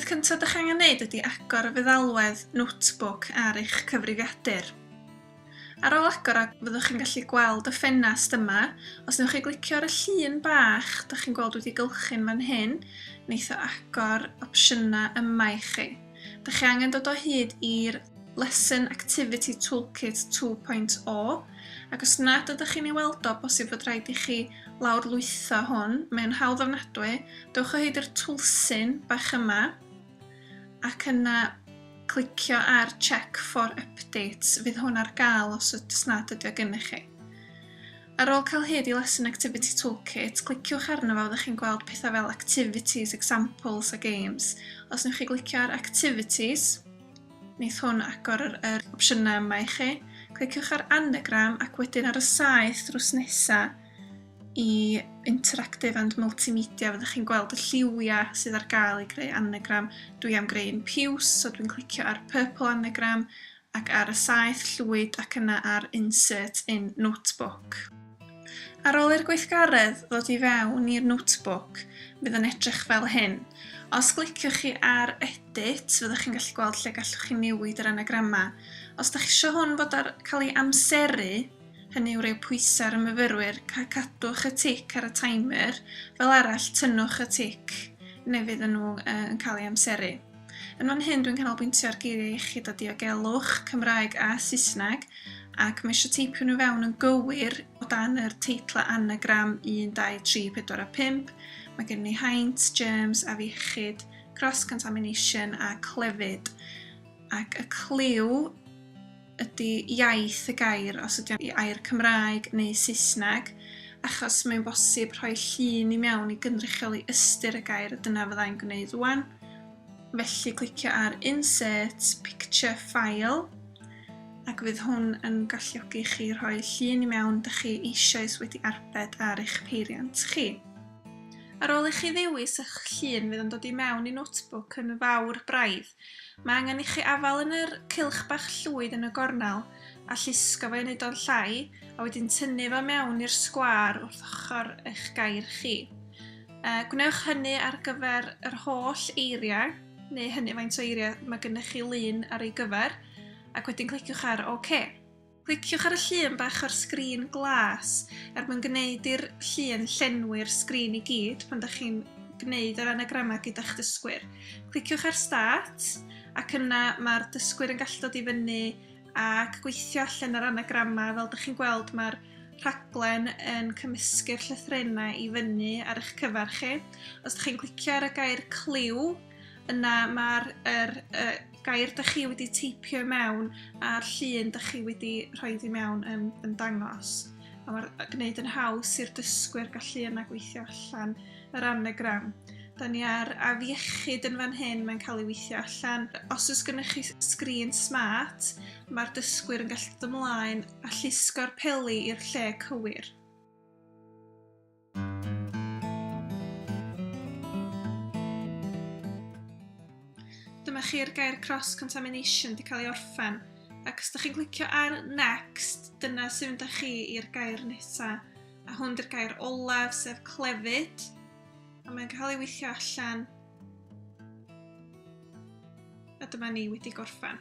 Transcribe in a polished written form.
peth cyntaf ydych angen wneud ydy agor y feddalwedd notebook ar eich cyfrifiadur. Ar ôl agor fyddwch chi'n gallu gweld y ffenast yma. Os newch chi glicio ar y llun bach, ydych chi'n gweld wedi gylchu'n fan hyn, wneith o agor opsiynau yma i chi. Ydych chi angen dod o hyd i'r Lesson Activity Toolkit 2.0, ac os nad ydych chi'n ei weld o, bosib fod rhaid i chi lawrlwytho hwn. Mae'n hawdd ofnadwy. Dewch o hyd i'r twlsyn bach yma, ac yna clicio ar Check for Updates. Fydd hwn ar gael os nad ydy o gennych chi. Ar ôl cael hyd i Lesson Activity Toolkit, cliciwch arno fo, fyddwch chi'n gweld pethau fel Activities, Examples a Games. Os newch chi glicio ar Activities, wneith hwn agor yr opsiynau yma i chi. Cliciwch ar Anagram ac wedyn ar y saeth drws nesa i Interactive and Multimedia. Fyddwch chi'n gweld y lliwiau sydd ar gael i greu anagram. Dwi am greu un piws, so dwi'n clicio ar Purple Anagram ac ar y saeth llwyd ac yna ar Insert in Notebook. Ar ôl i'r gweithgaredd ddod i fewn i'r notebook, bydd yn edrych fel hyn. Os gliciwch chi ar Edit, fyddwch chi'n gallu gweld lle gallwch chi newid yr anagramau. Os ydych chi eisiau hwn fod ar cael ei amseru, hynny yw rhoi pwysau ar y myfyrwyr, cadwch y tic ar y timer, fel arall tynnwch y tic, neu fydd nhw yn cael ei amseru. Yn fan hyn dwi'n canolbwyntio ar geiriau iechyd a diogelwch, Cymraeg a Saesneg, ac mae eisiau teipio nhw fewn yn gywir o dan yr teitlau anagram 1, 2, 3, 4 a 5. Mae gen ni haint, germs, afiechyd, cross-contamination a clefyd. Ac y cliw ydy iaith y gair, os ydy o'n air Cymraeg neu Saesneg, achos mae'n bosib rhoi llun i mewn i gynrychioli ystyr y gair, a dyna fyddai'n gwneud rwan. Felly clicio ar Insert Picture File, ac fydd hwn yn galluogi chi rhoi llun i mewn dych chi eisoes wedi arbed ar eich peiriant chi. Ar ôl i chi ddewis eich llun, fydd yn dod i mewn i notebook yn fawr braidd. Mae angen i chi afal yn yr cylch bach llwyd yn y gornel a llusgo fo i wneud o'n llai, a wedyn tynnu fo mewn i'r sgwâr wrth ochr eich gair chi. Gwnewch hynny ar gyfer yr holl eiriau, neu hynny faint o eiriau mae gennych chi lun ar ei gyfer, ac wedyn cliciwch ar OK. Cliciwch ar y llun bach o'r sgrin glas mwyn gwneud i'r llun llenwi'r sgrin i gyd pan ydych chi'n gwneud yr anagramau gyda'ch dysgwyr. Cliciwch ar Start, ac yna mae'r dysgwyr yn gallu dod i fyny ac gweithio allan yr anagramau. Fel ydych chi'n gweld, mae'r rhaglen yn cymysgu'r llythrennau i fyny ar eich cyfar chi. Os ydych chi'n clicio ar y gair cliw, yna mae'r gair ydych chi wedi teipio mewn a'r llun ydych chi wedi rhoi i mewn yn dangos. A mae'r gwneud yn haws i'r dysgwyr gallu yna gweithio allan yr anagram. Da ni ar afiechyd yn fan hyn, mae'n cael ei weithio allan. Os oes gennych chi sgrin smart, mae'r dysgwyr yn gallu dod ymlaen a llusgo'r peli i'r lle cywir. Dyma chi'r gair cross-contamination wedi cael ei orffen, ac os ydych chi'n clicio ar Next, dyna sy'n mynd â chi i'r gair nesaf, a hwn di'r gair olaf sef clefyd, a mae'n cael ei weithio allan, a dyma ni wedi gorffen.